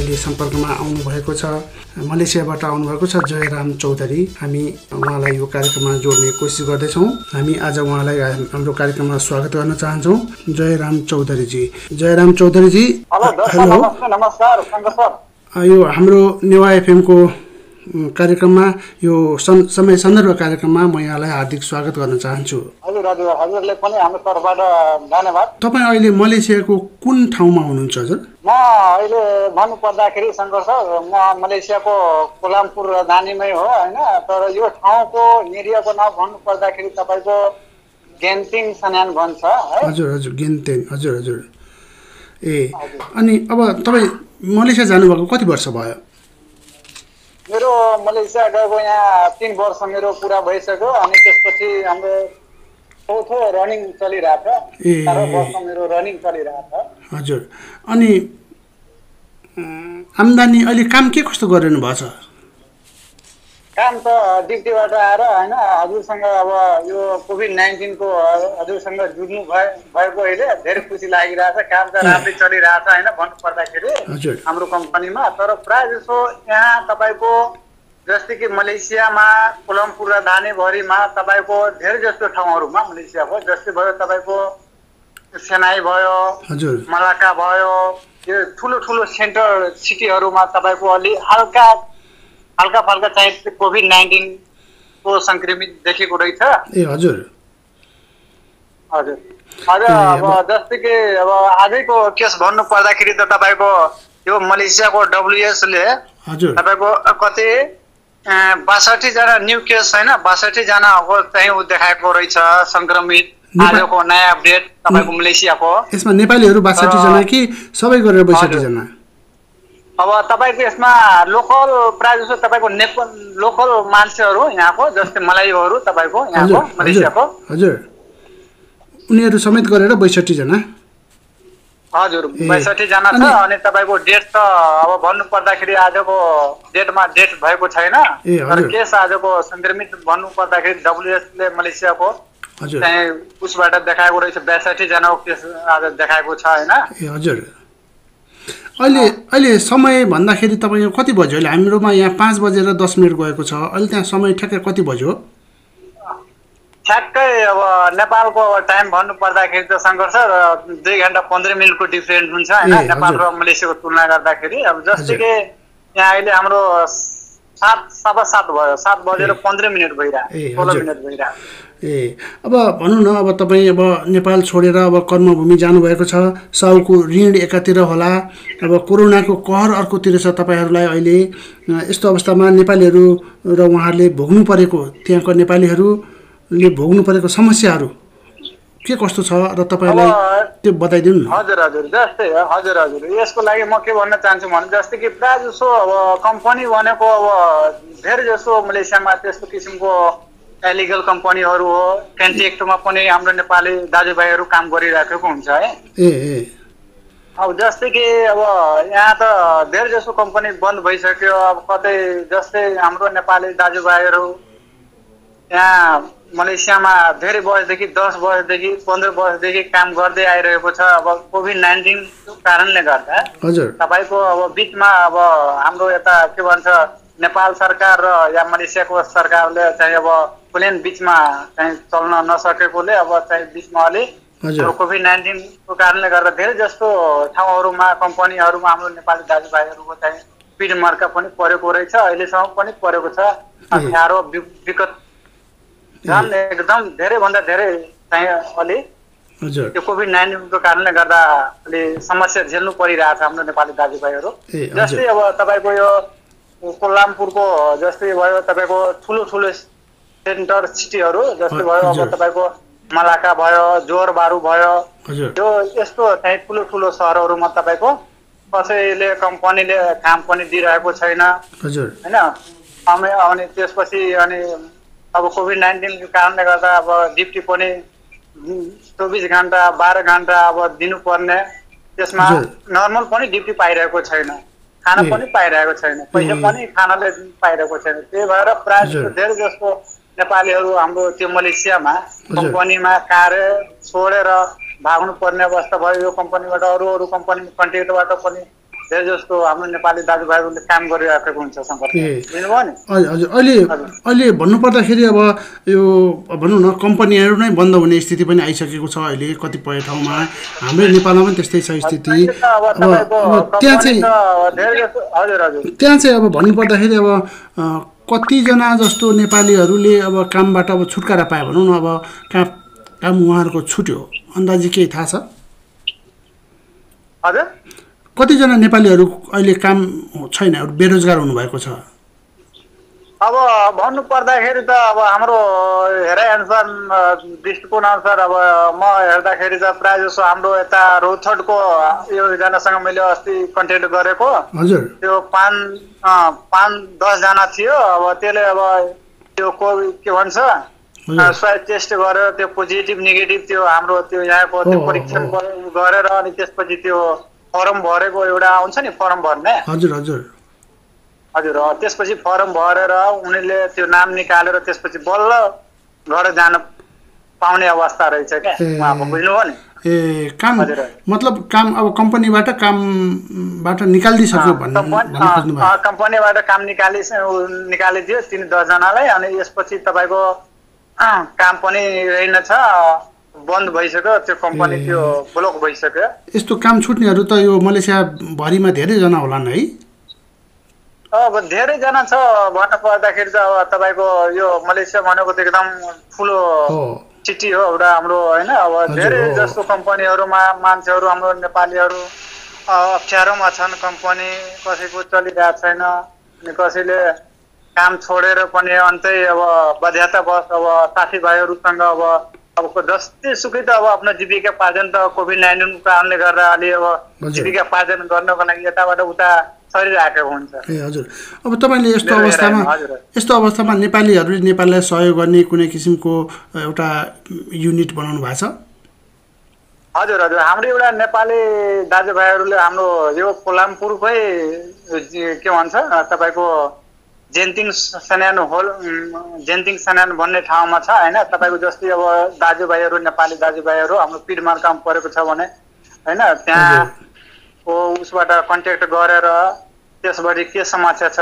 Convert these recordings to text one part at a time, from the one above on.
अहिले सम्पर्कमा आउनुभएको छ, मलेसियाबाट आउनुभएको छ जयराम चौधरी। हामी उहाँलाई यो कार्यक्रममा जोड्ने कोसिस गर्दैछौँ। हामी आज उहाँलाई हाम्रो कार्यक्रममा स्वागत गर्न चाहन्छौँ। जयराम चौधरीजी, हेलो, नमस्कार शङ्कर सर। यो हाम्रो नेवा एफएमको कार्यक्रममा यो समय सन्दर्भ कार्यक्रममा म यहाँलाई हार्दिक स्वागत गर्न चाहन्छु। हजुरले पनि हाम्रो तर्फबाट धन्यवाद। तपाईँ अहिले मलेसियाको कुन ठाउँमा हुनुहुन्छ हजुर? म अहिले भन्नुपर्दाखेरि शङ्कर सर, म मलेसियाको कोलालमपुर राजधानीमै हो होइन, तर यो ठाउँको एरियाको नाम भन्नुपर्दाखेरि तपाईँको गेन्टिङ सन्यान भन्छ है। हजुर गेन्टिङ, हजुर। ए, अनि अब तपाईँ मलेसिया जानुभएको कति वर्ष भयो? मेरो मलेसिया गएको यहाँ 3 वर्ष मेरो पुरा भइसक्यो। अनि त्यसपछि हाम्रो चौथो रनिङ चलिरहेको छ। 18 वर्ष मेरो रनिङ चलिरहेको छ। हजुर, अनि आम्दानी अहिले काम के कस्तो गरिरहनु भएको छ? काम त ड्युटीबाट आएर होइन, हजुरसँग अब यो कोभिड-19 को हजुरसँग जुझ्नु भएको अहिले धेरै खुसी लागिरहेछ। काम त राम्रै चलिरहेछ होइन भन्नुपर्दाखेरि हाम्रो कम्पनीमा। तर प्राय जसो यहाँ तपाईँको जस्तै कि मलेसियामा कोलालमपुर राजधानीभरिमा तपाईँको धेरै जस्तो ठाउँहरूमा मलेसियाको जस्तै भयो तपाईँको सेनाई भयो, मलाका भयो, यो ठुलो सेन्टर सिटीहरूमा तपाईँको अलि हल्का फल्का चाहिँ कोभिड-19 को संक्रमित देखेको रहेछ। ए हजुर। अब जस्तै कि अब आजैको केस भन्नु पर्दाखेरि त तपाईँको यो मलेसियाको WS ले तपाईँको कति 62 जना न्यू केस होइन, 62 जनाको चाहिँ देखाएको रहेछ संक्रमित। आजको नयाँ अपडेट तपाईँको मलेसियाको। यसमा नेपालीहरू 62 जना कि सबै गरेर 62 जना? अब तपाईँको यसमा लोकल प्रायः जस्तो तपाईँको लोकल मान्छेहरू यहाँको जस्तै मलाईहरू तपाईँको यहाँको मलेसियाको। हजुर, उनीहरू समेत गरेर 62 जना? हजुर 62 जना छ। अनि तपाईँको डेट त अब भन्नु पर्दाखेरि आजको डेटमा डेट भएको छैन, तर केस आजको संक्रमित भन्नु पर्दाखेरि WS ले मलेसियाको चाहिँ उसबाट देखाएको रहेछ 62 जनाको केस आज देखाएको छ होइन। ए हजुर। अहिले समय भन्दाखेरि तपाईँको कति बज्यो? अहिले हाम्रोमा यहाँ 5 बजेर 10 मिनट गएको छ। अहिले त्यहाँ समय ठ्याक्कै कति बज्यो? ठ्याक्कै अब नेपालको टाइम भन्नु पर्दाखेरि त शङ्कर सर 2 घण्टा 15 मिनटको डिफरेन्ट हुन्छ होइन नेपाल र मलेसियाको तुलना गर्दाखेरि। अब जस्तै कि यहाँ अहिले हाम्रो 7:15 भयो, 7 बजेर 15 मिनट भइरहेको, 16 मिनट भइरहेको। ए, अब भनौँ न, अब तपाईँ अब नेपाल छोडेर अब कर्मभूमि जानुभएको छ, साउको ऋण एकातिर होला, अब कोरोनाको कहर अर्कोतिर छ तपाईँहरूलाई अहिले। यस्तो अवस्थामा नेपालीहरू र उहाँहरूले भोग्नु परेको, त्यहाँको नेपालीहरूले भोग्नु परेको समस्याहरू के कस्तो छ र तपाईँलाई त्यो बताइदिनु न। हजुर जस्तै हजुर यसको लागि म के भन्न चाहन्छु भने जस्तै कि प्रायः जसो अब कम्पनी भनेको अब धेरै जसो मलेसियामा त्यस्तो किसिमको इलिगल कम्पनीहरू हो। कन्ट्र्याक्टमा पनि हाम्रो नेपाली दाजुभाइहरू काम गरिराखेको हुन्छ है। अब जस्तै कि अब यहाँ त धेरै जसो कम्पनी बन्द भइसक्यो। अब कतै जस्तै हाम्रो नेपाली दाजुभाइहरू यहाँ मलेसियामा धेरै वर्षदेखि 10 वर्षदेखि 15 वर्षदेखि काम गर्दै आइरहेको छ। अब कोभिड-19 कारणले गर्दा तपाईँको अब बिचमा अब हाम्रो यता के भन्छ नेपाल सरकार र या मलेसियाको सरकारले चाहिँ अब प्लेन बिचमा चाहिँ चल्न नसकेकोले अब चाहिँ बिचमा अलि कोभिड-19 को कारणले गर्दा धेरै जस्तो ठाउँहरूमा कम्पनीहरूमा हाम्रो नेपाली दाजुभाइहरूको चाहिँ पिड मर्का पनि परेको रहेछ, अहिलेसम्म पनि परेको छ। गाह्रो विकट झन् एकदम धेरैभन्दा धेरै चाहिँ अलि त्यो कोभिड-19 को कारणले गर्दा अलि समस्या झेल्नु परिरहेछ हाम्रो नेपाली दाजुभाइहरू। जस्तै अब तपाईँको यो कोलालमपुरको जस्तै भयो तपाईँको ठुलो सेन्टर सिटीहरू जस्तै भयो अब तपाईँको मलाका भयो, जोर बारू भयो, यो यस्तो चाहिँ ठुलो सहरहरूमा तपाईँको कसैले कम्पनीले काम पनि दिइरहेको छैन होइन। अनि त्यसपछि अनि अब कोभिड-19 को कारणले गर्दा अब ड्युटी पनि 24 घण्टा 12 घण्टा अब दिनुपर्ने, त्यसमा नर्मल पनि ड्युटी पाइरहेको छैन, खाना पनि पाइरहेको छैन, पैसा पनि खानाले पाइरहेको छैन। त्यही भएर प्रायः धेरै जस्तो नेपालीहरू हाम्रो त्यो मलेसियामा कम्पनीमा कार्य छोडेर भाग्नु पर्ने अवस्था भयो। यो कम्पनीबाट अरू कम्पनी कन्ट्र्याक्टबाट पनि धेरै जस्तो हाम्रो नेपाली दाजुभाइहरूले काम गरिराखेको हुन्छ सङ्कटमा बुझ्नुभयो नि हजुर अहिले भन्नुपर्दाखेरि अब यो भनौँ न कम्पनीहरू नै बन्द हुने स्थिति पनि आइसकेको छ अहिले कतिपय ठाउँमा हाम्रै नेपालमा पनि त्यस्तै छ स्थिति अब त्यहाँ चाहिँ अब भन्नुपर्दाखेरि अब कतिजना जस्तो नेपालीहरूले अब कामबाट अब छुटकारा पायो भनौँ न अब काम उहाँहरूको छुट्यो अन्दाजी केही थाहा छ हजुर कतिजना नेपालीहरू अहिले काम छैन बेरोजगार हुनुभएको छ अब भन्नु पर्दाखेरि त अब हाम्रो हेराइ अनुसार दृष्टिकोण अनुसार अब म हेर्दाखेरि त प्रायः जसो हाम्रो यता रौथडको एकजनासँग मैले अस्ति कन्ट्याक्ट गरेको हजुर त्यो 5-10 जना थियो अब त्यसले अब त्यो कोभिड के भन्छ स्वाब टेस्ट गरेर त्यो पोजिटिभ नेगेटिभ त्यो हाम्रो त्यो यहाँको त्यो परीक्षण गरेर अनि त्यसपछि त्यो फर्म भरेको एउटा आउँछ नि फर्म भर्ने हजुर हजुर हजुर त्यसपछि फर्म भरेर उनीहरूले त्यो नाम निकालेर त्यसपछि बल्ल घर जान पाउने अवस्था रहेछ क्या उहाँको बुझ्नुभयो नि ए काम मतलब काम अब कम्पनीबाट कामबाट निकालिदिसक्यो कम्पनीबाट काम निकालिदियो 3-10 जनालाई अनि यसपछि तपाईँको काम पनि रहेनछ बन्द भइसक्यो त्यो कम्पनी त्यो ब्लक भइसक्यो यस्तो काम छुट्नेहरू त यो मलेसिया भरिमा धेरैजना होलान् है अब धेरैजना छ भन्नु पर्दाखेरि त अब तपाईँको यो मलेसिया भनेको त एकदम ठुलो सिटी हो एउटा हाम्रो होइन अब धेरै जस्तो कम्पनीहरूमा मान्छेहरू हाम्रो नेपालीहरू अप्ठ्यारोमा छन् कम्पनी कसैको चलिरहेको छैन अनि कसैले काम छोडेर पनि अन्तै अब बाध्यतावश अब साथीभाइहरूसँग अब जस्तै सुकै त अब आफ्नो जीविका पार्जन त कोभिड-19 को कारणले गर्दा अलि अब जीविका पार्जन गर्नको लागि यताबाट उता सरिरहेको हुन्छ ए हजुर अब तपाईँले यस्तो अवस्थामा नेपालीहरूले नेपाललाई सहयोग गर्ने कुनै किसिमको एउटा युनिट बनाउनु भएको छ हजुर हजुर हाम्रो एउटा नेपाली दाजुभाइहरूले हाम्रो यो कोलामपुरकै के भन्छ तपाईँको जेन्टिङ सन्यान भन्ने ठाउँमा छ होइन तपाईँको जस्तै अब दाजुभाइहरू नेपाली दाजुभाइहरू हाम्रो पिडमार्कामा परेको छ भने होइन त्यहाँको उसबाट कन्ट्याक्ट गरेर त्यसबाट के समस्या छ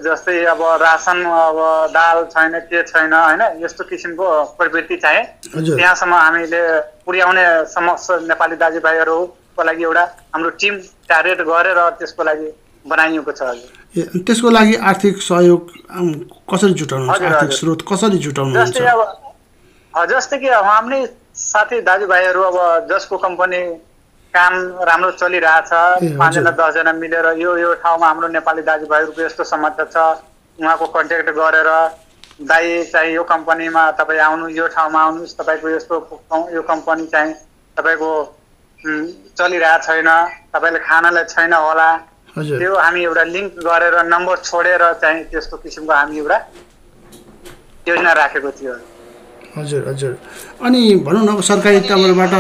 जस्तै अब रासन अब दाल छैन के छैन होइन यस्तो किसिमको प्रवृत्ति चाहिँ त्यहाँसम्म हामीले पुर्याउने समस्या नेपाली दाजुभाइहरूको लागि एउटा हाम्रो टिम टार्गेट गरेर त्यसको लागि बनाइएको छ हजुर त्यसको लागि आर्थिक सहयोग कसरी जुटाउनुहुन्छ आर्थिक स्रोत कसरी जुटाउनुहुन्छ जस्तै कि हाम्रै साथी दाजुभाइहरू अब जसको कम्पनी काम राम्रो चलिरहेछ 5-10 जना मिलेर यो ठाउँमा हाम्रो नेपाली दाजुभाइहरूको यस्तो समस्या छ उहाँको कन्ट्याक्ट गरेर दाइ चाहिँ यो कम्पनीमा तपाईँ आउनु यो ठाउँमा आउनुहोस् तपाईँको यस्तो यो कम्पनी चाहिँ तपाईँको चलिरहेको छैन तपाईँले खानालाई छैन होला त्यो हामी एउटा लिङ्क गरेर नम्बर छोडेर चाहिँ त्यस्तो किसिमको हामी एउटा योजना राखेको थियो हजुर हजुर अनि भनौँ न अब सरकारी तर्फबाट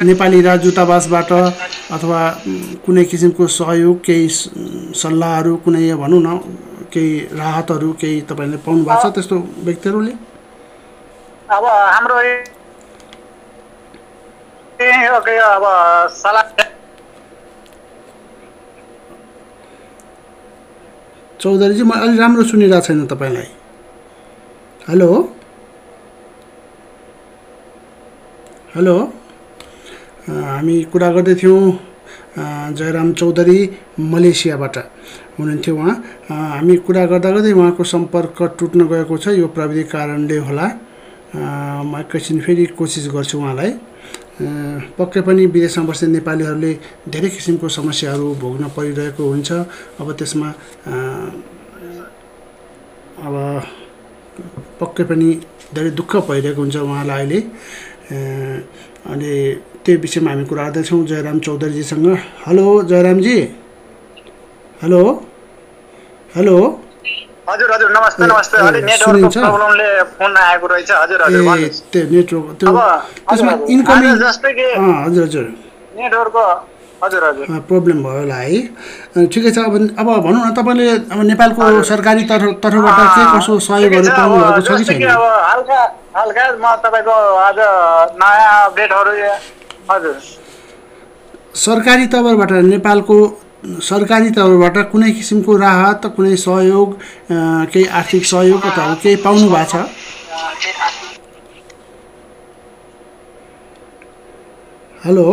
नेपाली राजदूतावासबाट अथवा कुनै किसिमको सहयोग केही सल्लाहहरू कुनै भनौँ न केही राहतहरू केही तपाईँले पाउनु भएको छ त्यस्तो व्यक्तिहरूले अब हाम्रो अब सल्लाह चौधरीजी म अलि राम्रो सुनिरहेको छैन तपाईँलाई हेलो हेलो हामी कुरा गर्दै थियौँ जयराम चौधरी मलेसियाबाट हुनुहुन्थ्यो उहाँ हामी कुरा गर्दा गर्दै उहाँको सम्पर्क टुट्न गएको छ यो प्राविधिक कारणले होला म एकैछिन फेरि कोसिस गर्छु उहाँलाई पक्कै पनि विदेशमा बस्ने नेपालीहरूले धेरै किसिमको समस्याहरू भोग्न परिरहेको हुन्छ अब त्यसमा अब पक्कै पनि धेरै दुःख भइरहेको हुन्छ उहाँलाई अहिले अनि त्यो विषयमा हामी कुरा गर्दैछौँ Jayaram चौधरीजीसँग hello Jayramji hello hello हजुर हजुर नमस्ते नमस्ते अलि नेटवर्कको प्रब्लमले फोन आएको रहेछ हजुर हजुर भन्नुस् त्यो नेटवर्क त्यो त्यसमा इन्कमिङ जस्तै कि हजुर हजुर नेटवर्कको हजुर हजुर प्रब्लम भयो होला है ठिकै छ अब भनौँ न तपाईँले अब नेपालको सरकारी तर्फबाट के कसो सहयोगहरू पाउनु भएको छ कि छैन अब हल्का म तपाईँको आज नयाँ अपडेटहरू हजुर सरकारी तर्फबाट नेपालको सरकारी तर्फबाट कुनै किसिमको राहत कुनै सहयोग केही आर्थिक सहयोग अथवा केही पाउनु भएको छ? Hello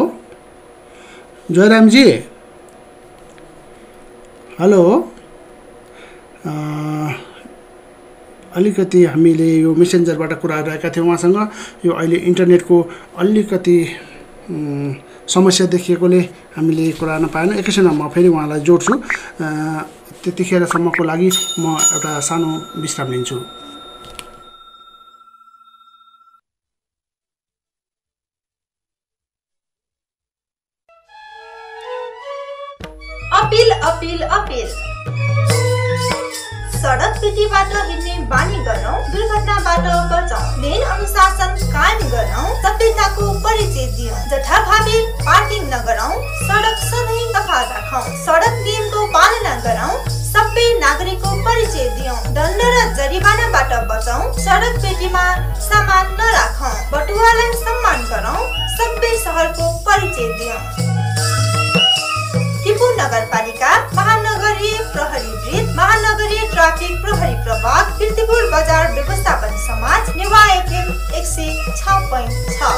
Jayramji, hello. अलिकति हामीले यो मेसेन्जरबाट कुरा गरेका थियौँ उहाँसँग। यो अहिले इन्टरनेटको अलिकति समस्या देखिएकोले हामीले कुरा गर्न पाएनौँ। एकैछिनमा म फेरि उहाँलाई जोड्छु। त्यतिखेरसम्मको लागि म एउटा सानो विश्राम लिन्छु। Appeal appeal appeal. सडक पेटीबाट हिँड्ने बानी गरौँ, दुर्घटनाबाट बचौँ, लेन अनुशासन कायम गरौँ, सभ्यताको परिचय दियौँ, जथाभावी पार्किङ नगरौँ, सडक सधैँ सफा राखौँ, सडक नियमको पालना गरौँ, सबै नागरिकको परिचय दियौँ, दण्ड र जरिवानाबाट बचौँ, सडक पेटीमा सामान नराखौँ, बटुवालाई सम्मान गरौँ, सबै सहरको परिचय दियौँ। त्रिपुर नगरपालिका, महानगरीय प्रहरी वृत्त, महानगरीय ट्राफिक प्रहरी प्रभाग, कीर्तिपुर बजार व्यवस्थापन समाज, नेवा FM 106.6।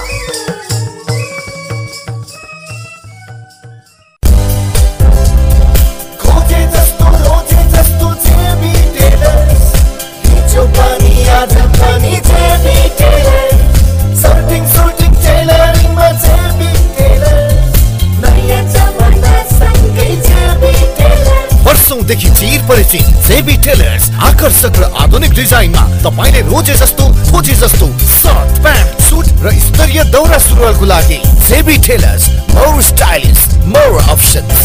वर्षौंदेखि चिर परिचित जेबी टेलर्स आकर्षक र आधुनिक डिजाइनमा तपाईले रोजे जस्तो खोजे जस्तो सर्ट, प्यान्ट, सुट र स्तरीय दौरा सुरुवालको लागि JB tailors, more stylish, more options.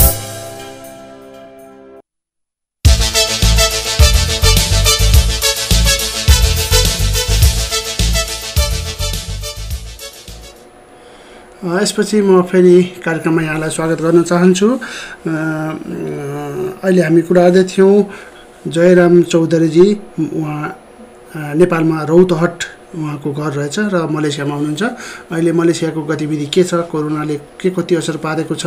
यसपछि म फेरि कार्यक्रममा यहाँलाई स्वागत गर्न चाहन्छु। अहिले हामी कुरा गर्दै थियौँ जयराम चौधरीजी, उहाँ नेपालमा रौतहट उहाँको घर रहेछ र मलेसियामा हुनुहुन्छ। अहिले मलेसियाको गतिविधि के छ, कोरोनाले के कति असर पारेको छ,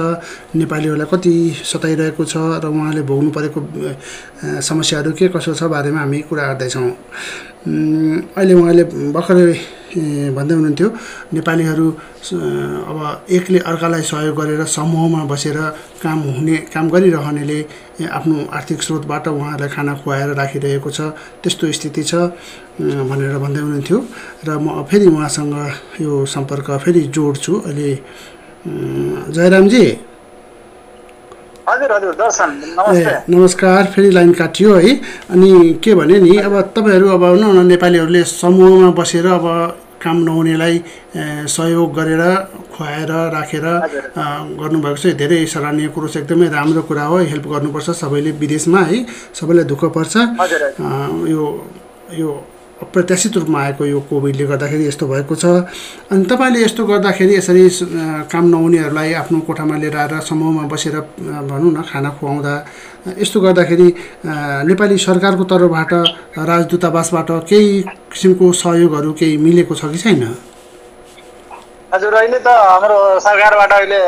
नेपालीहरूलाई कति सताइरहेको छ र उहाँले भोग्नु परेको समस्याहरू के कसो छ बारेमा हामी कुरा गर्दैछौँ। अहिले उहाँले भर्खरै भन्दै हुनुहुन्थ्यो नेपालीहरू अब एकले अर्कालाई सहयोग गरेर समूहमा बसेर काम गरिरहनेले आफ्नो आर्थिक स्रोतबाट उहाँहरूलाई खाना खुवाएर राखिरहेको छ, त्यस्तो स्थिति छ भनेर भन्दै हुनुहुन्थ्यो। र म फेरि उहाँसँग यो सम्पर्क फेरि जोड्छु। अहिले जयरामजी। हजुर हजुर दर्शन नमस्ते। नमस्कार। फेरि लाइन काटियो है। अनि के भने नि अब तपाईहरू अब नेपालीहरूले समूहमा बसेर अब काम नहुनेलाई सहयोग गरेर खुवाएर राखेर गर्नुभएको छ, धेरै सराहनीय कुरो छ, एकदमै राम्रो कुरा हो। हेल्प गर्नुपर्छ सबैले, विदेशमा है सबैलाई दुःख पर्छ। यो अप्रत्याशित रूपमा आएको यो कोभिडले गर्दाखेरि यस्तो भएको छ। अनि तपाईँले यस्तो गर्दाखेरि यसरी काम नहुनेहरूलाई आफ्नो कोठामा लिएर आएर समूहमा बसेर भनौँ न खाना खुवाउँदा, यस्तो गर्दाखेरि नेपाली सरकारको तर्फबाट राजदूतावासबाट केही किसिमको सहयोगहरू केही मिलेको छ कि छैन? हजुर, अहिले त हाम्रो सरकारबाट अहिले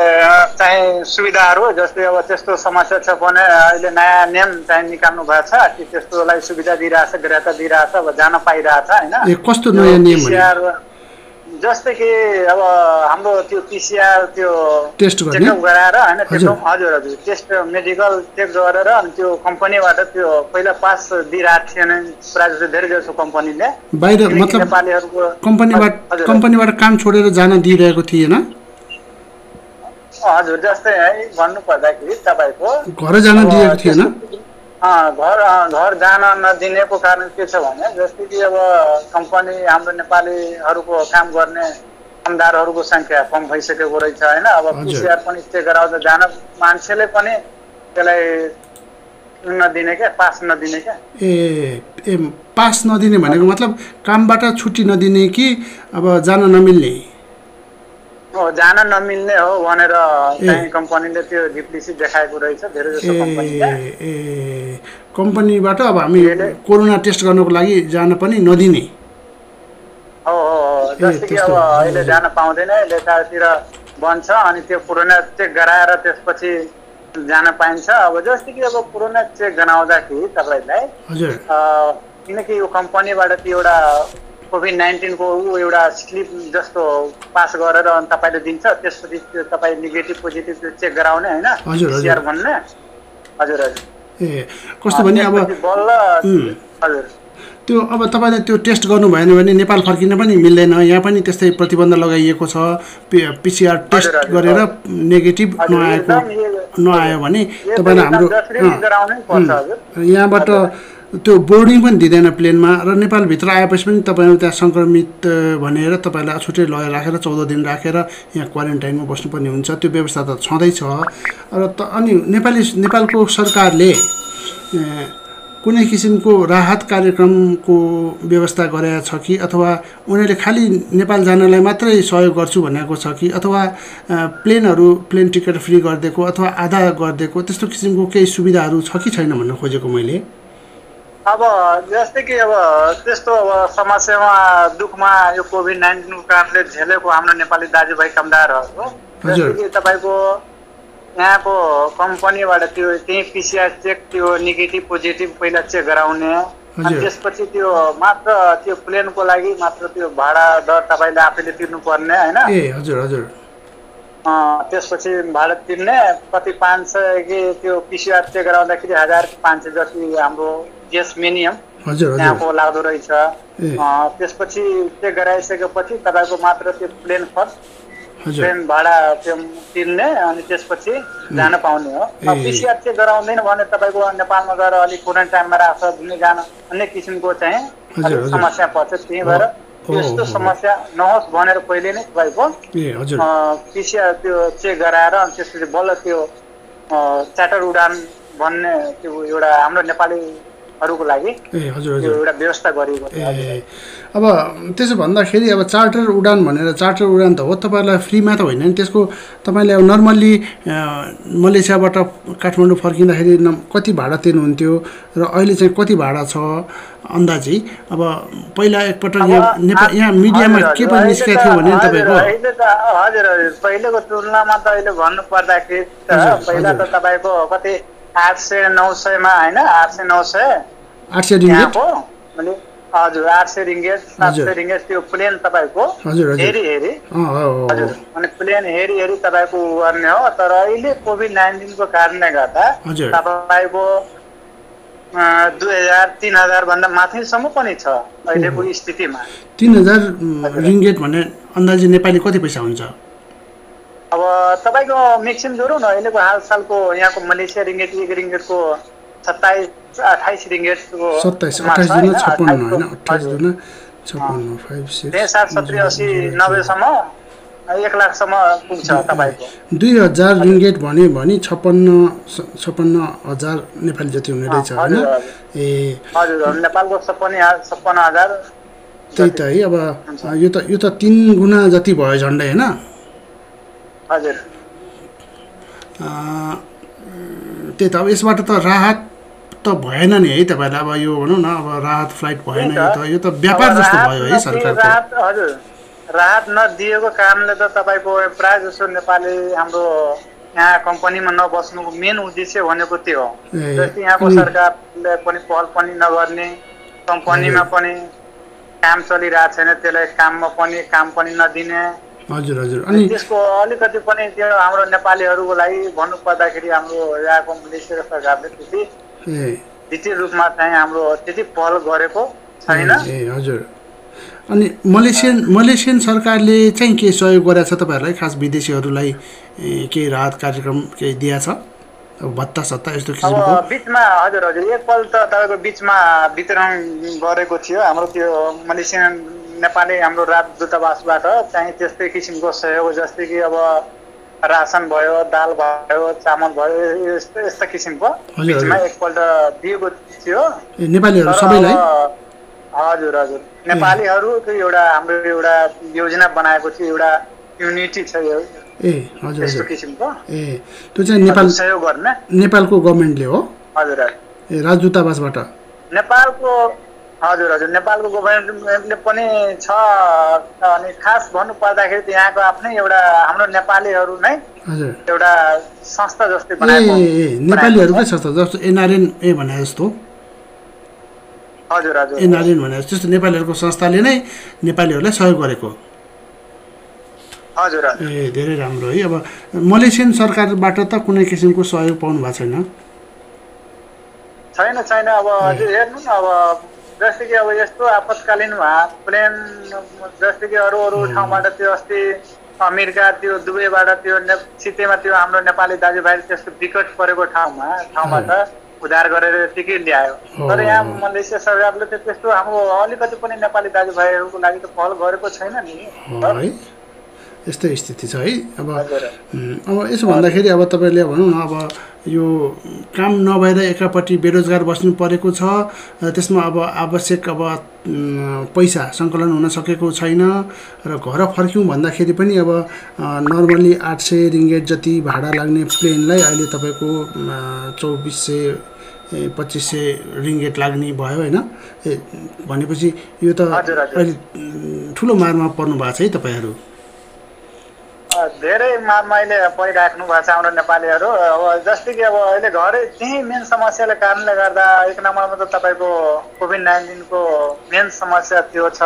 चाहिँ सुविधाहरू जस्तै अब त्यस्तो समस्या छ भने अहिले नयाँ नियम चाहिँ निकाल्नु भएको छ कि त्यस्तोलाई सुविधा दिइरहेछ, गृहता दिइरहेछ, अब जान पाइरहेछ होइन। कस्तो नयाँ नियम? जस्तै कि अब हाम्रो त्यो पिसिआर त्यो टेस्ट चेकअप गराएर होइन, हजुर हजुर टेस्ट मेडिकल चेक गरेर अनि त्यो कम्पनीबाट त्यो पहिला पास दिइरहेको थिएन प्रायः जस्तो धेरै जसो कम्पनीले बाहिर, मतलब कम्पनीबाट काम छोडेर जान दिइरहेको थिएन। हजुर, जस्तै है भन्नु पर्दाखेरि तपाईँको घर जान दिएको थिएन। घर जान नदिनेको कारण के छ भने जस्तै कि अब कम्पनी हाम्रो नेपालीहरूको काम गर्ने कामदारहरूको संख्या कम भइसकेको रहेछ होइन। अब पिसिआर पनि चेक गराउँदा जान मान्छेले पनि त्यसलाई नदिने क्या, पास नदिने क्या। ए पास नदिने भनेको मतलब कामबाट छुट्टी नदिने कि अब जान नमिल्ने? जान नमिल्ने हो भनेर चाहिँ कम्पनीले त्यो रिप्लिसी देखाएको रहेछ धेरै जसो कम्पनीले। कम्पनीबाट अब हामी कोरोना टेस्ट गर्नको लागि जान पनि नदिने हो। जस्तै कि अब अहिले जान पाउँदैन, यतातिर बन्छ अनि त्यो कोरोना चेक गराएर त्यसपछि जान पाइन्छ। अब जस्तै कि अब कोरोना चेक गराउँदाखेरि तपाईँलाई हजुर किनकि यो कम्पनीबाट त्यो एउटा कोभिड-19 को एउटा स्लिप जस्तो पास गरेर अनि तपाईँले दिन्छ, त्यसपछि त्यो तपाईँ नेगेटिभ पोजिटिभ त्यो चेक गराउने होइन, PCR भन्ने। हजुर हजुर ए कस्तो भने अब बल्ल हजुर त्यो अब तपाईँले त्यो टेस्ट गर्नु भएन भने नेपाल फर्किन पनि मिल्दैन। यहाँ पनि त्यस्तै प्रतिबन्ध लगाइएको छ। PCR टेस्ट गरेर नेगेटिभ नआयो भने तपाईँलाई हाम्रो यहाँबाट त्यो बोर्डिङ पनि दिँदैन प्लेनमा, र नेपालभित्र आएपछि पनि तपाईँहरू त्यहाँ सङ्क्रमित भनेर तपाईँलाई छुट्टै लगेर राखेर 14 दिन राखेर यहाँ क्वारेन्टाइनमा बस्नुपर्ने हुन्छ। त्यो व्यवस्था त छँदैछ। र अनि नेपालको सरकारले कुनै किसिमको राहत कार्यक्रमको व्यवस्था गरेका छ कि, अथवा उनीहरूले खालि नेपाल जानलाई मात्रै सहयोग गर्छु भनेको छ कि, अथवा प्लेन टिकट फ्री गरिदिएको अथवा आधा गरिदिएको त्यस्तो किसिमको केही सुविधाहरू छ कि छैन भन्न खोजेको मैले। अब जस्तै कि अब त्यस्तो अब समस्यामा दुःखमा यो कोभिड-19 को कारणले झेलेको हाम्रो नेपाली दाजुभाइ कामदारहरू जस्तै कि तपाईँको यहाँको कम्पनीबाट त्यो त्यही PCR चेक त्यो नेगेटिभ पोजिटिभ पहिला चेक गराउने, अनि त्यसपछि त्यो मात्र त्यो प्लेनको लागि मात्र त्यो भाडा दर तपाईँले आफैले तिर्नुपर्ने होइन। हजुर हजुर त्यसपछि भाडा तिर्ने कति 500 कि त्यो PCR चेक गराउँदाखेरि 1500 जति हाम्रो गेस मिनिमम त्यहाँको लाग्दो रहेछ। त्यसपछि चेक गराइसकेपछि तपाईँको मात्र त्यो प्लेन खर्च ट्रेन भाडा त्यो तिर्ने अनि त्यसपछि जान पाउने हो। PCR चेक गराउँदैन भने तपाईँको नेपालमा गएर अलिक क्वारेन्टाइनमा राख्छ दिने जान अन्य किसिमको चाहिँ समस्या पर्छ। त्यही भएर त्यस्तो समस्या नहोस् भनेर पहिले नै तपाईँको PCR त्यो चेक गराएर अनि त्यसपछि बल्ल त्यो चार्टर उडान भन्ने त्यो एउटा हाम्रो नेपालीहरूको लागि एउटा व्यवस्था गरिएको छ। अब त्यसो भन्दाखेरि अब चार्टर उडान भनेर चार्टर उडान त हो, तपाईँलाई फ्रीमा त होइन नि, त्यसको तपाईँले अब नर्मल्ली मलेसियाबाट काठमाडौँ फर्किँदाखेरि कति भाडा तिर्नुहुन्थ्यो र अहिले चाहिँ कति भाडा छ अन्दाजी? अब पहिला एकपटक यहाँ मिडियामा के पनि निस्केको थियो भने तपाईँको अहिले त हजुर हजुर पहिलेको तुलनामा त अहिले भन्नुपर्दाखेरि पहिला त तपाईँको कति 800-900 मा होइन 800 रिङ्गेट हजुर 800 रिङ्गेट 700 रिङ्गेट त्यो प्लेन तपाईँको हेरी हजुर अनि प्लेन हेरी तपाईँको गर्ने हो। तर अहिले कोभिड-19 को कारणले गर्दा तपाईँको 2000-3000 भन्दा माथिसम्म पनि छ अहिलेको स्थितिमा। 3000 रिङ्गेट भने अन्दाजी नेपाली कति पैसा हुन्छ? अब तपाईँको मिक्सिङ गरौँ न, अहिलेको हालसालको यहाँको मलेसिया रिङ्गेट 1 रिङ्गेटको 27-28 रिङ्गेटको 27-28 दुना 56 होइन 28 दुना 56 56 70-80-90 सम्म 1 लाखसम्म पुग्छ तपाईँको। 2000 रिङ्गेट भने 56,000 नेपाली जति हुने रहेछ होइन। हजुर नेपालको 56,000 त्यही त है। अब यो त 3 गुणा जति भयो झन्डै होइन। हजुर त्यही त अब यसबाट त राहत त भएन नि है तपाईँलाई। अब यो भनौँ न अब राहत फ्लाइट भएन, यो त व्यापार जस्तो भयो है सरकारको। हजुर राहत नदिएको कारणले त तपाईँको प्रायः जसो नेपाली हाम्रो यहाँ कम्पनीमा नबस्नुको मेन उद्देश्य भनेको त्यो हो। जस्तै यहाँको सरकारले पनि पहल पनि नगर्ने, कम्पनीमा पनि काम चलिरहेको छैन त्यसलाई काम पनि नदिने। हजुर हजुर अनि त्यसको अलिकति पनि त्यो हाम्रो नेपालीहरूको लागि भन्नुपर्दाखेरि हाम्रो यहाँको मलेसिया सरकारले त्यति वित्तीय रूपमा चाहिँ हाम्रो त्यति पहल गरेको छैन। हजुर अनि मलेसियन सरकारले चाहिँ के सहयोग गरेको छ तपाईँहरूलाई? खास विदेशीहरूलाई केही राहत कार्यक्रम केही दिएको छ? अब भत्ता सत्ता यस्तो किसिमको बिचमा हजुर एकपल्ट तपाईँको बिचमा वितरण गरेको थियो हाम्रो त्यो मलेसियन नेपाली हाम्रो राजदूतावासबाट चाहिँ त्यस्तै किसिमको सहयोग, जस्तै कि अब रासन भयो, दाल भयो, चामल भयो, यस्ता किसिमको बिचमा एकपल्ट दिएको थियो नेपालीहरू सबैलाई। हजुर हजुर नेपालीहरूको एउटा हाम्रो एउटा योजना बनाएको थियो, एउटा युनिटी छ यो हजुर यस्तो किसिमको। त्यो चाहिँ नेपाल सहयोग गर्ने नेपालको गभर्नमेन्टले हो? हजुर राजदूतावासबाट नेपालको हजुर हजुर नेपालको गभर्मेन्टले पनि छ अनि खास भन्नु पर्दाखेरि यहाँको आफ्नै एउटा हाम्रो नेपालीहरू नै हजुर एउटा संस्था जस्तै ए बनाएको नेपालीहरूकै संस्था जस्तो एनआरएन भने जस्तो हजुर हजुर एनआरएन भने जस्तो नेपालीहरूको संस्थाले नै नेपालीहरूलाई सहयोग गरेको हजुर ए धेरै राम्रो है अब मलेसियन सरकारबाट त कुनै किसिमको सहयोग पाउनु भएको छैन छैन अब हजुर हेर्नु न अब जस्तै कि अब यस्तो आपतकालीनमा प्लेन जस्तै कि अरू ठाउँबाट त्यो अस्ति अमेरिका त्यो दुबईबाट त्यो सितेमा त्यो हाम्रो नेपाली दाजुभाइ त्यस्तो विकट परेको ठाउँबाट उद्धार गरेर टिकट ल्यायो तर यहाँ मलेसिया सरकारले त त्यस्तो हाम्रो अलिकति पनि नेपाली दाजुभाइहरूको लागि त पहल गरेको छैन नि यस्तै स्थिति छ है अब यसो भन्दाखेरि अब तपाईँले भनौँ न अब यो काम नभएर एकापट्टि बेरोजगार बस्नु परेको छ त्यसमा अब आवश्यक अब पैसा सङ्कलन हुन सकेको छैन र घर फर्क्यौँ भन्दाखेरि पनि अब नर्मली 800 रिङ्गेट जति भाडा लाग्ने प्लेनलाई अहिले तपाईँको 2400-2500 रिङ्गेट लाग्ने भयो होइन भनेपछि यो त अहिले ठुलो मारमा पर्नु भएको छ है तपाईँहरू धेरै मारमा अहिले परिराख्नु भएको छ हाम्रो नेपालीहरू अब जस्तै कि अब अहिले घरै त्यही मेन समस्याले कारणले गर्दा एक नम्बरमा त तपाईँको कोभिड-19 को मेन समस्या त्यो छ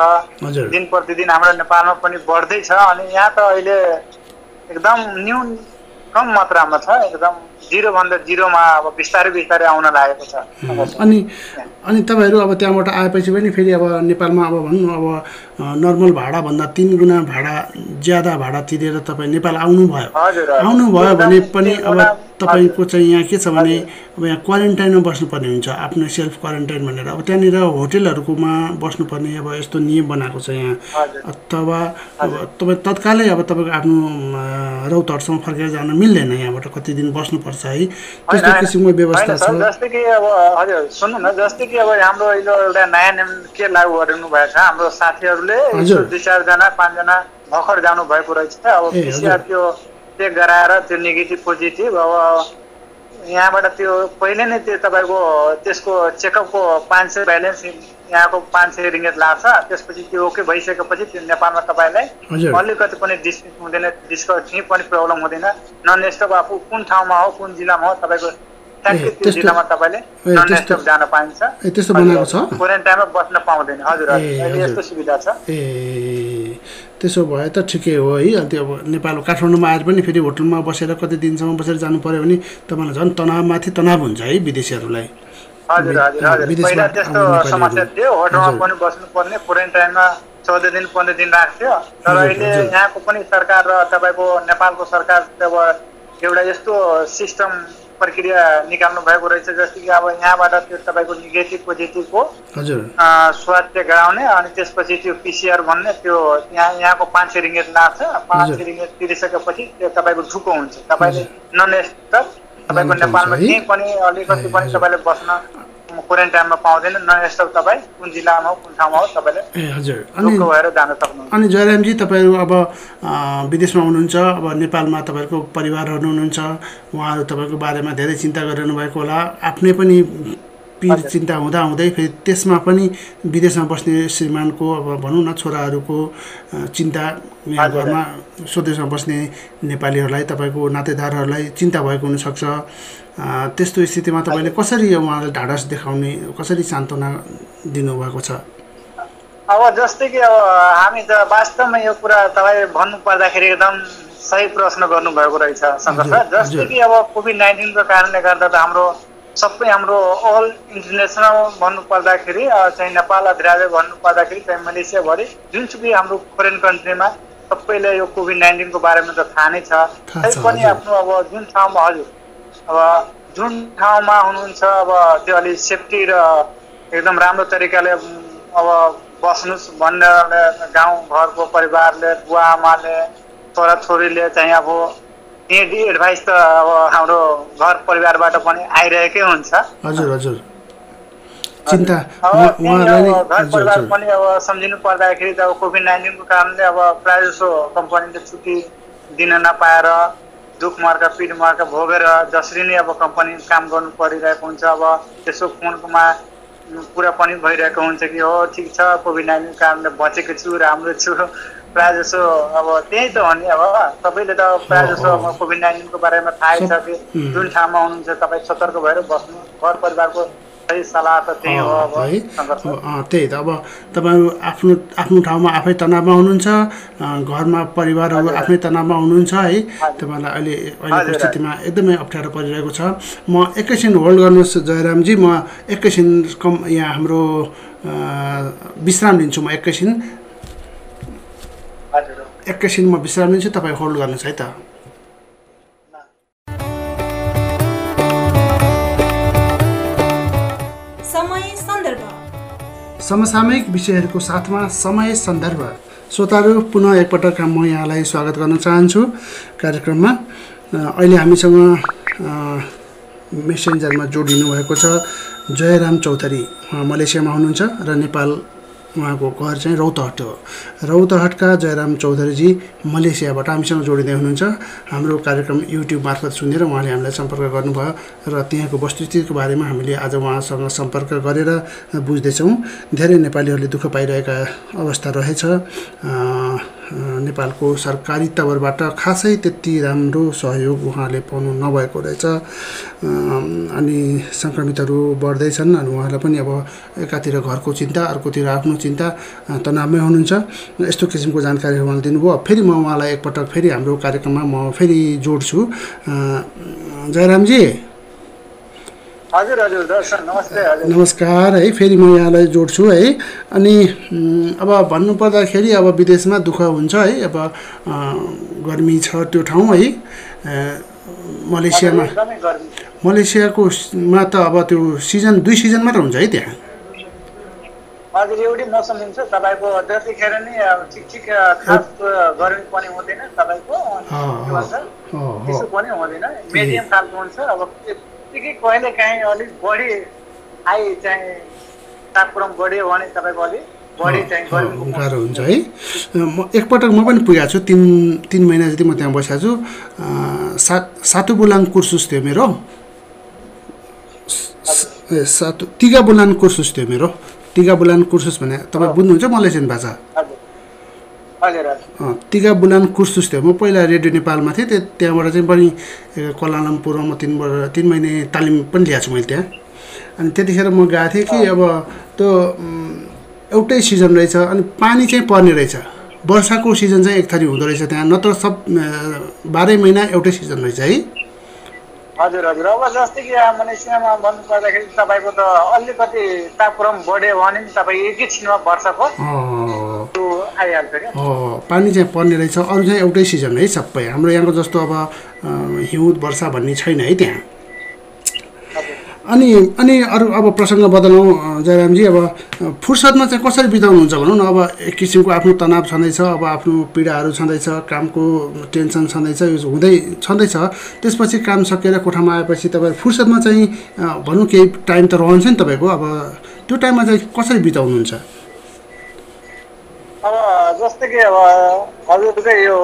दिन प्रतिदिन हाम्रो नेपालमा पनि बढ्दैछ अनि यहाँ त अहिले एकदम कम मात्रामा छ एकदम 0 भन्दा 0 मा अब बिस्तारै आउन लागेको छ अनि तपाईहरु अब त्यहाँबाट आएपछि पनि फेरि अब नेपालमा अब भन्नु अब नर्मल भाडा भन्दा 3 गुना भाडा ज्यादा भाडा तिरेर तपाई नेपाल आउनु भयो भने पनि अब तपाईको चाहिँ यहाँ के छ भने अब यहाँ क्वारेन्टाइनमा बस्नुपर्ने हुन्छ आफ्नो सेल्फ क्वारेन्टाइन भनेर अब त्यहाँनिर होटलहरुकोमा बस्नुपर्ने अब यस्तो नियम बनाएको छ यहाँ अथवा अब तपाई तत्कालै अब तपाईको आफ्नो रौतहटसम्म फर्केर जान मिल्दैन यहाँबाट कति दिन बस्नुपर्छ है त्यस्तो किसिमको व्यवस्था छ जस्तै कि अब हजुर सुन्नु न जस्तै कि अब हाम्रो अहिले एउटा नयाँ नियम के लागू गरिनु भएको छ हाम्रो साथीहरुले 2-4 जना 5 जना भर्खर जानु भएको रहेछ अब पीसीआर त्यो चेक गराएर त्यो नेगेटिभ पोजिटिभ अब यहाँबाट त्यो पहिले नै त्यो तपाईको त्यसको चेकअपको 500 ब्यालेन्स यहाँको 500 रिङ्गेट लाग्छ त्यसपछि त्यो ओके भइसकेपछि त्यो नेपालमा तपाईलाई अलिकति पनि डिस्प्युट हुँदैन डिस्कसन पनि प्रब्लम हुँदैन नन स्टप आफू कुन ठाउँमा हो कुन जिल्लामा हो तपाईको त्यो जिल्लामा तपाईले नन स्टप जान पाइन्छ त्यस्तो बनाएको छ क्वारेन्टाइनमा बस्न पाउँदैन हजुर अहिले यस्तो सुविधा छ त्यसो भए त ठिकै हो है त्यो अब नेपाल काठमाडौँमा आएर पनि फेरि होटलमा बसेर कति दिनसम्म बसेर जानु पर्यो भने तपाईलाई झन् तनावमाथि तनाव हुन्छ है विदेशीहरुलाई हजुर पहिला त्यस्तो समस्या थियो होटलमा पनि बस्नु पर्ने क्वारेन्टाइनमा 14 दिन 15 दिन राख्थ्यो तर अहिले यहाँको पनि सरकार र तपाईको नेपालको सरकार अब एउटा यस्तो सिस्टम प्रक्रिया निकाल्नु भएको रहेछ जस्तै कि अब यहाँबाट त्यो तपाईको नेगेटिभ पोजिटिभको स्वास्थ्य गराउने अनि त्यसपछि त्यो पीसीआर भन्ने त्यो यहाँको 500 रिङ्गेट लाग्छ 500 रिङ्गेट तिरिसकेपछि त्यो तपाईको ढुको हुन्छ तपाईले नन स्टप तपाईको नेपालमा केही पनि अलिकति पनि तपाईले बस्न क्वारेन्टाइनमा पाउँदैन नन स्टप तपाई कुन जिल्लामा हो कुन ठाउँमा हो तपाईले हजुर ढुको भएर जान सक्नुहुन्छ अनि जयरामजी तपाईहरु अब विदेशमा हुनुहुन्छ अब नेपालमा तपाईहरुको परिवारहरु हुनुहुन्छ उहाँहरु तपाईको बारेमा धेरै चिन्ता गरिरहनु भएको होला आफ्नै पनि पीर चिन्ता हुँदा हुँदै फेरि त्यसमा पनि विदेशमा बस्ने श्रीमानको अब भनौं न छोराहरुको चिन्ता यहाँ घरमा स्वदेशमा बस्ने नेपालीहरुलाई तपाईको नातेदारहरुलाई चिन्ता भएको हुन सक्छ त्यस्तो स्थितिमा तपाईले कसरी उहाँलाई ढाडस देखाउने कसरी सान्त्वना दिनु भएको छ अब जस्तै कि अब हामी त वास्तवमा यो कुरा तपाईले भन्नु पर्दाखेरि एकदम सही प्रश्न गर्नु भएको रहेछ शंकर सर जस्तै कि अब कोभिड-19 को कारणले गर्दा त हाम्रो सबै हाम्रो अल इन्टरनेशनल भन्नु पर्दाखेरि चाहिँ नेपाल अधिराज्य भन्नु पर्दाखेरि चाहिँ मलेसिया भरि जुनसुकै हाम्रो फरेन कन्ट्रीमा सबैले यो कोभिड-19 को बारेमा त थाहा नै छ तैपनि आफ्नो अब जुन ठाउँमा हजुर अब जुन ठाउँमा हुनुहुन्छ अब त्यो अलि सेफ्टी र एकदम राम्रो तरिकाले अब बस्नुस् भन्ने गाउँ घरको परिवारले बुवा आमाले छोराछोरीले चाहिँ अब यदि एडभाइस त अब हाम्रो घर परिवारबाट पनि आइरहेकै हुन्छ हजुर चिन्ता घर परिवार पनि अब सम्झिनु पर्दाखेरि त कोभिड-19 को कारणले अब प्राय जसो कम्पनीले छुट्टी दिन नपाएर दुख मर्का पीड मर्का भोगेर जसरी नै अब कम्पनी काम गर्नु परिरहेको हुन्छ अब त्यसो फोनमा कुरा पनि भइरहेको हुन्छ कि हो ठिक छ कोभिड-19 कारणले बचेको छु राम्रो छु प्रायः जसो अब त्यही त हो नि अब सबैले त प्रायः जसो अब कोभिड-19 को बारेमा थाहै छ कि जुन ठाउँमा हुनुहुन्छ तपाईँ सतर्क भएर बस्नु घर परिवारको सही सल्लाह त त्यही हो अब त्यही त अब तपाईँहरू आफ्नो आफ्नो ठाउँमा आफै तनावमा हुनुहुन्छ घरमा परिवारहरू आफ्नै तनावमा हुनुहुन्छ है तपाईँलाई अहिलेको स्थितिमा एकदमै अप्ठ्यारो परिरहेको छ म एकैछिन होल्ड गर्नुहोस् जयरामजी म एकैछिन यहाँ हाम्रो विश्राम लिन्छु म एकैछिन म विश्राम लिन्छु तपाईँ होल्ड गर्नुहोस् है त समसामयिक विषयहरूको साथमा समय सन्दर्भ श्रोताहरू पुनः एकपटक म यहाँलाई स्वागत गर्न चाहन्छु कार्यक्रममा अहिले हामीसँग मेसेन्जरमा जोडिनु भएको छ जयराम चौधरी उहाँ मलेसियामा हुनुहुन्छ र नेपाल उहाँको घर चाहिँ रौतहट हो रौतहटका जयराम चौधरीजी मलेसियाबाट हामीसँग जोडिँदै हुनुहुन्छ हाम्रो कार्यक्रम युट्युब मार्फत सुनेर उहाँले हामीलाई सम्पर्क गर्नुभयो र त्यहाँको वस्तुस्थितिको बारेमा हामीले आज उहाँसँग सम्पर्क गरेर बुझ्दैछौँ धेरै नेपालीहरूले दुःख पाइरहेका अवस्था रहेछ नेपालको सरकारी तवरबाट खासै त्यति राम्रो सहयोग उहाँले पाउनु नभएको रहेछ अनि सङ्क्रमितहरू बढ्दैछन् अनि उहाँलाई पनि अब एकातिर घरको चिन्ता अर्कोतिर आफ्नो चिन्ता तनावमै हुनुहुन्छ यस्तो किसिमको जानकारी उहाँले दिनुभयो फेरि म उहाँलाई एकपटक फेरि हाम्रो कार्यक्रममा म फेरि जोड्छु जयरामजी हजुर हजुर दर्शन नमस्ते हजुर नमस्कार है फेरि म यहाँलाई जोड्छु है अनि अब भन्नुपर्दाखेरि अब विदेशमा दुःख हुन्छ है अब गर्मी छ त्यो ठाउँ है मलेसियामा त अब त्यो सिजन 2 सिजन मात्र हुन्छ है त्यहाँ हजुर एउटै मौसम हुन्छ तपाईको जतिखेर नि ठिक ठिक खास गर्मी पनि हुँदैन तपाईको त्यसो पनि हुँदैन मिडियम खालको हुन्छ अब कि कहिले काहीँ अलिक बढी हाई चाहिँ तापक्रम बढ्यो भने तपाईँको अलिक बढी चाहिँ गाह्रो हुन्छ है एकपटक म पनि पुगेको छु 3 महिना जति म त्यहाँ बसेको छु सातुबुलाङ कुर्सुस थियो मेरो तिगाबुलान कुर्सुस थियो मेरो तिगाबुलान कुर्सुस भने तपाईँ बुझ्नुहुन्छ मलेसियन भाषा तिगाबुलान कुर्सुस थियो म पहिला रेडियो नेपालमा थिएँ त्यहाँबाट चाहिँ पनि कोलालम्पुरमा 3 महिने तालिम पनि ल्याएको छु मैले त्यहाँ अनि त्यतिखेर म गएको थिएँ कि अब त्यो एउटै सिजन रहेछ अनि पानी चाहिँ पर्ने रहेछ वर्षाको सिजन चाहिँ एक थरी हुँदो रहेछ त्यहाँ नत्र सब 12 महिना एउटै सिजन रहेछ है हजुर हजुर अब जस्तै कि मलेसियामा भन्नुपर्दाखेरि तपाईँको त अलिकति तापक्रम बढ्यो भने नि तपाईँ एकैछिनमा वर्षाको आइहाल्छ क्या पानी चाहिँ पर्ने रहेछ अरू चाहिँ एउटै सिजन है सबै हाम्रो यहाँको जस्तो अब हिउँद वर्षा भन्ने छैन है त्यहाँ अनि अरू अब प्रसङ्ग बदलौँ जयरामजी अब फुर्सदमा चाहिँ कसरी बिताउनुहुन्छ भनौँ न अब एक किसिमको आफ्नो तनाव छँदैछ अब आफ्नो पीडाहरू छँदैछ कामको टेन्सन छँदैछ यो हुँदै छँदैछ त्यसपछि काम सकेर कोठामा आएपछि तपाईँ फुर्सदमा चाहिँ भनौँ केही टाइम त रहन्छ नि तपाईँको अब त्यो टाइममा चाहिँ कसरी बिताउनुहुन्छ अब जस्तै कि अब हजुरको यो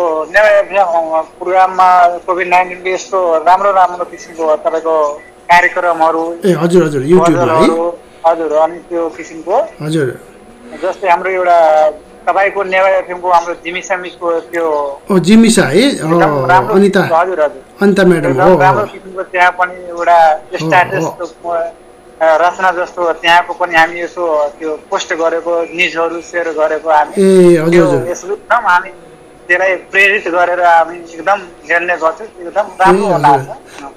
प्रोग्राममा कोभिड-19 यस्तो राम्रो किसिमको तपाईँको कार्यक्रमहरू हजुर हजुर युट्युबमा है हजुर अनि त्यो किसिमको हजुर जस्तै हाम्रो एउटा तपाईको नेवा एफएमको हाम्रो जिमिसा मिसको त्यो जिमिसा है अनिता हजुर हजुर अनिता म्याडम हो राम्रो किसिमको त्यहाँ पनि एउटा स्ट्याटस रचना जस्तो त्यहाँको पनि हामी यसो त्यो पोस्ट गरेको न्युजहरू सेयर गरेको हामी यसो हामी त्यसलाई प्रेरित गरेर हामी एकदम हेर्ने गर्छौँ एकदम राम्रो लाग्छ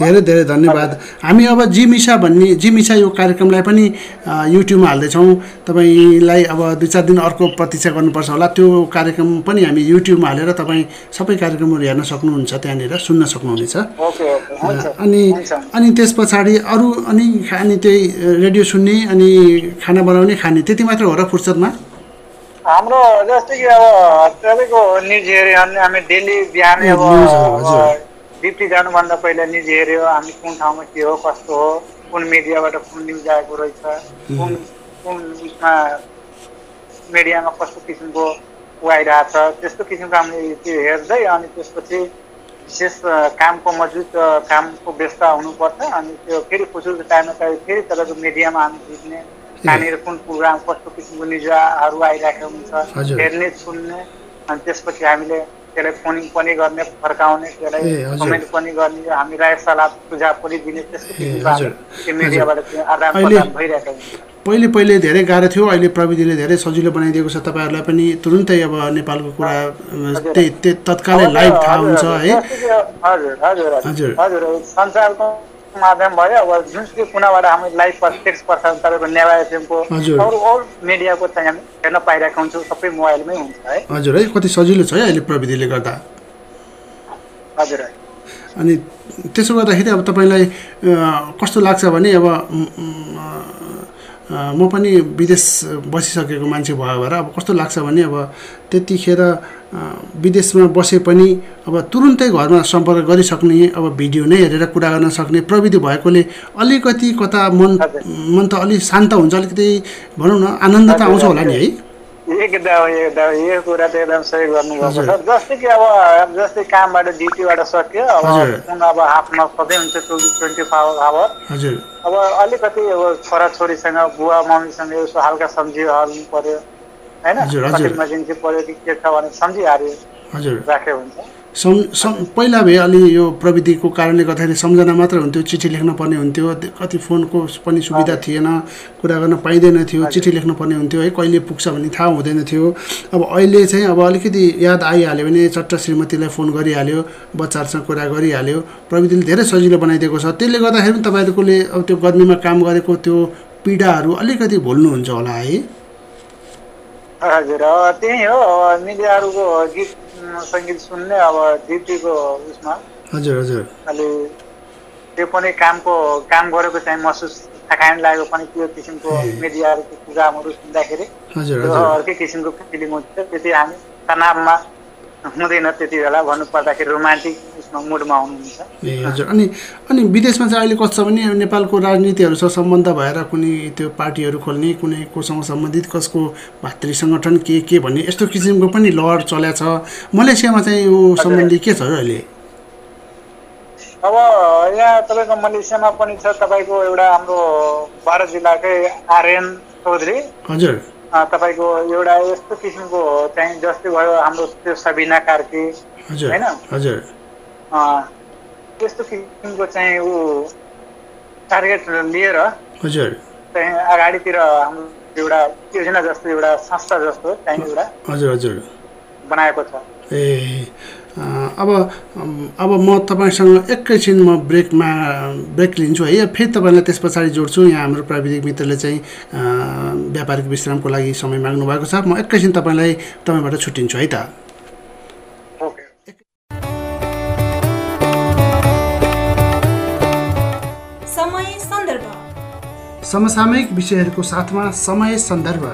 धेरै धेरै धन्यवाद हामी अब जिमिसा यो कार्यक्रमलाई पनि युट्युबमा हाल्दैछौँ तपाईँलाई अब 2-4 दिन अर्को प्रतीक्षा गर्नुपर्छ होला त्यो कार्यक्रम पनि हामी युट्युबमा हालेर तपाईँ सबै कार्यक्रमहरू हेर्न सक्नुहुन्छ त्यहाँनिर सुन्न सक्नुहुनेछ अनि त्यस पछाडि अरू अनि त्यही रेडियो सुन्ने अनि खाना बनाउने खाने त्यति मात्र हो र फुर्सदमा हाम्रो जस्तै कि अब तपाईँको न्युज हेऱ्यो भने हामी डेली बिहानै अब ड्युटी जानुभन्दा पहिला न्युज हेऱ्यो हामी कुन ठाउँमा के हो कस्तो हो कुन मिडियाबाट कुन न्युज आएको रहेछ कुन उसमा मिडियामा कस्तो किसिमको आइरहेको छ त्यस्तो किसिमको हामीले त्यो हेर्दै अनि त्यसपछि विशेष कामको मौजुद कामको व्यस्त हुनुपर्छ अनि त्यो फेरि फुर्सदको टाइममा फेरि तपाईँको मिडियामा हामी बुझ्ने कहाँनिर कुन प्रोग्राम कस्तो किसिमको न्युजहरू आइरहेको हुन्छ हजुर। हेर्ने सुन्ने अनि त्यसपछि हामीले त्यसलाई फोन पनि गर्ने फर्काउने त्यसलाई हजुर। कमेन्ट पनि गर्ने हामी राय सल्लाह सुझाव पनि दिने त्यस्तो किसिमको हजुर। त्यो मिडियाबाट आदान अहिले- प्रदान भइरहेको हुन्छ। पहिले धेरै गाह्रो थियो, अहिले प्रविधिले धेरै सजिलो बनाइदिएको छ। तपाईँहरूलाई पनि तुरुन्तै अब नेपालको कुरा त्यही तत्कालै लाइभ थाहा हुन्छ है। हजुर हजुर हजुर। हजुर सञ्चारको माध्यम भयो अब जुनसुकै कुनाबाट हामी लाइभ टेक्स्ट प्रसारण तपाईँको नेवा एफएमको हजुर। अरू मिडियाको चाहिँ हामी हेर्न पाइरहेको हुन्छौँ, सबै मोबाइलमै हुन्छ है। हजुर है, कति सजिलो छ है अहिले प्रविधिले गर्दा। हजुर अनि त्यसो गर्दाखेरि अब तपाईँलाई कस्तो लाग्छ भने अब म पनि विदेश बसिसकेको मान्छे भयो भएर अब कस्तो लाग्छ भने अब त्यतिखेर विदेशमा बसे पनि अब तुरुन्तै घरमा सम्पर्क गरिसक्ने, अब भिडियो नै हेरेर कुरा गर्न सक्ने प्रविधि भएकोले अलिकति कता मन त अलिक शान्त हुन्छ, अलिकति भनौँ न आनन्द त आउँछ होला नि है। एकदम यो कुरा त एकदम सही गर्नुभएको छ। जस्तै कि अब जस्तै कामबाट ड्युटीबाट सक्यो अब अब हाफमा सधैँ हुन्छ 24 आवर। हजुर। अब अलिकति अब छोराछोरीसँग बुवा मम्मीसँग यसो हल्का सम्झिहाल्नु पर्यो होइन, इमर्जेन्सी पर्यो कि के छ भने सम्झिहाल्यो हजुर राख्यो हुन्छ। पहिला भए अलि यो प्रविधिको कारणले गर्दाखेरि सम्झना मात्र हुन्थ्यो, चिठी लेख्न पर्ने हुन्थ्यो, कति फोनको पनि सुविधा थिएन, कुरा गर्न पाइँदैन थियो, चिठी लेख्न पर्ने हुन्थ्यो है, कहिले पुग्छ भन्ने थाहा हुँदैन थियो। अब अहिले चाहिँ अब अलिकति याद आइहाल्यो भने चट्ट श्रीमतीलाई फोन गरिहाल्यो, बच्चाहरूसँग कुरा गरिहाल्यो, प्रविधिले धेरै सजिलो बनाइदिएको छ। त्यसले गर्दाखेरि पनि तपाईँहरूकोले अब त्यो गर्मीमा काम गरेको त्यो पीडाहरू अलिकति भुल्नुहुन्छ होला है। हजुर त्यही हो, मिडियाहरूको गीत सङ्गीत सुन्ने अब ड्युटीको उसमा हजुर हजुर अलि त्यो पनि काम गरेको चाहिँ महसुस थकान लागेको पनि त्यो किसिमको मिडियाहरूको प्रोग्रामहरू सुन्दाखेरि हजुर अर्कै किसिमको फिलिङ हुन्छ। त्यति हामी तनावमा हुँदैन त्यति बेला, भन्नुपर्दाखेरि रोमान्टिक उसमा मुडमा हुनुहुन्छ। ए हजुर। अनि विदेशमा चाहिँ अहिले कस्तो छ भने नेपालको राजनीतिहरूसँग सम्बन्ध भएर कुनै त्यो पार्टीहरू खोल्ने, कुनै कोसँग सम्बन्धित कसको भातृ सङ्गठन के भन्ने यस्तो किसिमको पनि लहर चलेको छ। मलेसियामा चाहिँ यो सम्बन्धी के छ र अहिले? अब यहाँ तपाईँको मलेसियामा पनि छ तपाईँको एउटा हाम्रो बारा जिल्लाकै आर्यन चौधरी। हजुर। तपाईँको एउटा यस्तो किसिमको चाहिँ जस्तै भयो हाम्रो त्यो सबिना कार्की होइन, हजुर त्यस्तो किसिमको चाहिँ ऊ टार्गेट लिएर हजुर चाहिँ अगाडितिर हाम्रो एउटा योजना जस्तो एउटा संस्था जस्तो चाहिँ एउटा हजुर हजुर बनाएको छ। ए अब म तपाईँसँग एकैछिन म ब्रेक लिन्छु है, फेरि तपाईँलाई त्यस पछाडि जोड्छु। यहाँ हाम्रो प्राविधिक मित्रले चाहिँ व्यापारिक विश्रामको लागि समय माग्नु भएको छ। म एकैछिन तपाईँबाट छुट्टिन्छु है त। समसामयिक विषयहरूको साथमा समय सन्दर्भ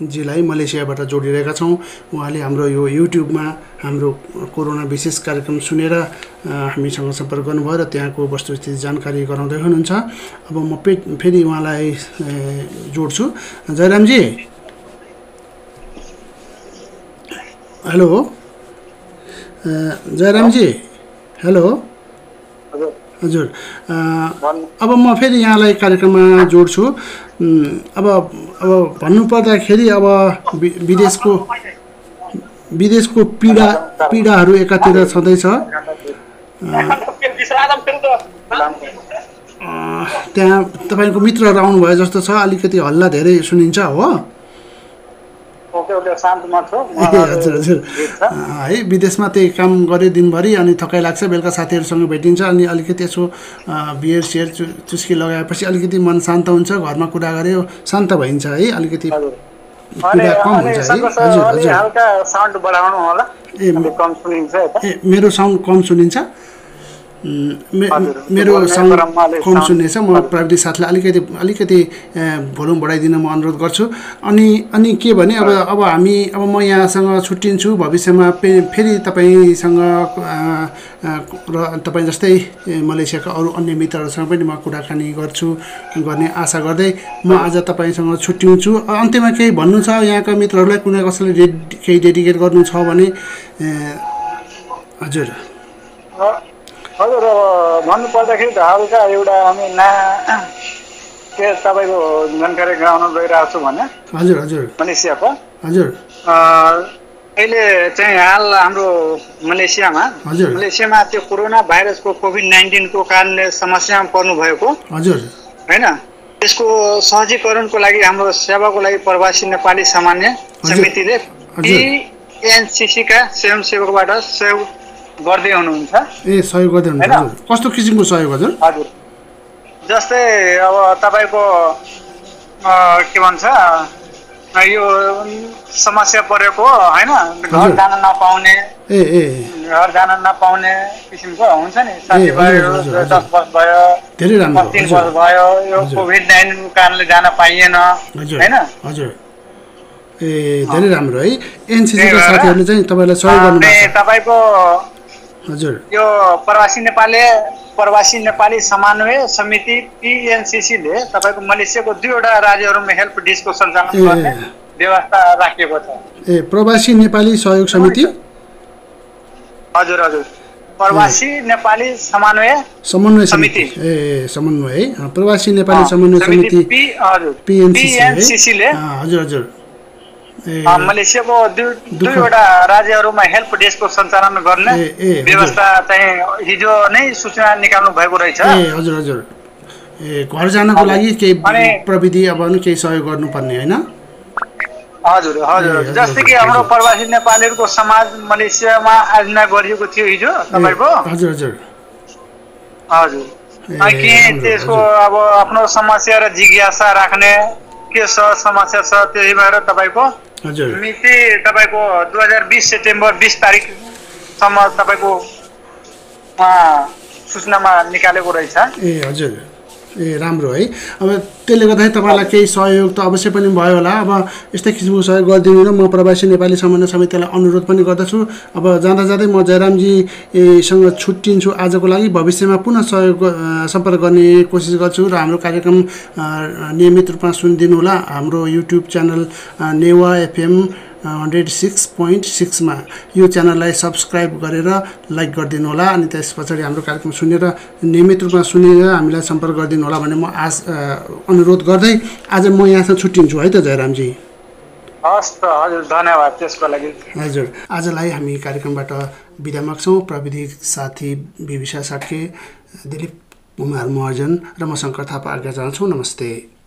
जीलाई मलेसियाबाट जोडिरहेका छौँ। उहाँले हाम्रो यो युट्युबमा हाम्रो कोरोना विशेष कार्यक्रम सुनेर हामीसँग सम्पर्क गर्नुभयो र त्यहाँको वस्तुस्थिति जानकारी गराउँदै हुनुहुन्छ। अब म फेरि उहाँलाई जोड्छु। जयरामजी, हेलो जयरामजी, हेलो हजुर। अब म फेरि यहाँलाई कार्यक्रममा जोड्छु। अब भन्नुपर्दाखेरि अब विदेशको पीडाहरू एकातिर छँदैछ। त्यहाँ तपाईँको मित्रहरू आउनुभयो जस्तो छ, अलिकति हल्ला धेरै सुनिन्छ हो। हजुर हजुर है, विदेशमा त्यही काम गऱ्यो दिनभरि अनि थकाइ लाग्छ, बेलुका साथीहरूसँग भेटिन्छ अनि अलिकति यसो बियर सियर चुस्की लगाएपछि अलिकति मन शान्त हुन्छ, घरमा कुरा गऱ्यो शान्त भइन्छ है, अलिकति पीडा कम हुन्छ है। हजुर हजुर। ए मेरो साउन्ड कम सुनिन्छ? मेरो साउन्ड कम सुन्नेछ। म प्राविधिक साथीलाई अलिकति भोल्युम बढाइदिन म अनुरोध गर्छु। अनि के भने अब म यहाँसँग छुट्टिन्छु। भविष्यमा फेरि तपाईँसँग र तपाईँ जस्तै मलेसियाका अरू अन्य मित्रहरूसँग पनि म कुराकानी गर्ने आशा गर्दै म आज तपाईँसँग छुट्टिन्छु। अन्त्यमा केही भन्नु छ यहाँका मित्रहरूलाई, कुनै कसैले केही डेडिकेट गर्नु छ भने? हजुर हजुर। अब भन्नुपर्दाखेरि त हल्का एउटा हामी के तपाईँको जानकारी गराउन गइरहेको छु भने हजुर हजुर मलेसियाको हजुर अहिले चाहिँ हाल हाम्रो मलेसियामा त्यो कोरोना भाइरसको कोभिड-19 को कारणले समस्यामा पर्नु भएको हजुर हैन त्यसको सहजीकरणको लागि हाम्रो सेवाको लागि प्रवासी नेपाली सामान्य समितिले PNCC का स्वयंसेवकबाट सहयोग गर्दै हुनुहुन्छ। सहयोग गर्दै हुनुहुन्छ। कस्तो किसिमको सहयोग हजुर? हजुर जस्तै अब तपाईको के भन्छ यो समस्या परेको हैन घर जान नपाउने घर जान नपाउने किसिमको हुन्छ नि साथीभाइहरु 10 वर्ष भयो धेरै राम्रो 3 वर्ष भयो यो कोभिड-19 को कारणले जान पाइएन हैन हजुर धेरै राम्रो है एनसीसी का साथीहरुले चाहिँ तपाईलाई सहयोग गर्नु भएको छ तपाईको हजुर यो प्रवासी नेपाली समन्वय समिति PNCC ले तपाईको मलेसियाको 2 वटा राज्यहरुमा हेल्प डेस्कको सञ्चालन गर्ने व्यवस्था राखिएको छ। प्रवासी नेपाली सहयोग समिति हजुर हजुर प्रवासी नेपाली समन्वय समिति समन्वय है प्रवासी नेपाली समन्वय समिति हजुर PNCC ले हजुर हजुर मलेसियाको 2 वटा राज्यहरुमा हेल्प डेस्कको सञ्चालन गर्ने व्यवस्था चाहिँ हिजो नै सूचना निकाल्नु भएको रहेछ। हजुर हजुर घर जानको लागि केही प्रविधि अब केही सहयोग गर्नुपर्ने हैन? हजुर हजुर जस्तै कि हाम्रो प्रवासी नेपालीहरुको समाज मलेसियामा आयोजना गरिएको थियो हिजो तपाईको हजुर हजुर हजुर के त्यसको अब आफ्नो समस्या र जिज्ञासा राख्ने के समस्या छ त्यही भएर तपाईको हजुर मिति तपाईको 2020 सेप्टेम्बर 20 तारिख सम्म तपाईको सूचनामा निकालेको रहेछ। हजुर राम्रो है अब त्यसले गर्दा तपाईलाई केही सहयोग त अवश्य पनि भयो होला। अब यस्तै किसिमको सहयोग गरिदिनु र म प्रवासी नेपाली समन्वय समितिलाई अनुरोध पनि गर्दछु। अब जाँदा जाँदै म जयरामजी सँग छुट्टिन्छु आजको लागि। भविष्यमा पुनः सम्पर्क गर्ने कोसिस गर्छु र हाम्रो कार्यक्रम नियमित रूपमा सुनिदिनु होला। हाम्रो युट्युब च्यानल नेवा FM 106.6 मा यो च्यानललाई सब्स्क्राइब गरेर लाइक गरिदिनु होला अनि त्यसपछि हाम्रो कार्यक्रम सुनेर नियमित रूपमा सुनेर हामीलाई सम्पर्क गरिदिनु होला भन्ने म अनुरोध गर्दै आज म यहाँसँग छुट्टिन्छु है त जयरामजी। हस् त हजुर धन्यवाद त्यसको लागि। हजुर आजलाई हामी कार्यक्रमबाट बिदा माग्छौँ। प्राविधिक साथी विविशा साटके, दिलीप कुमार महर्जन र म शङ्कर थापा आज्ञा चाहन्छु। नमस्ते।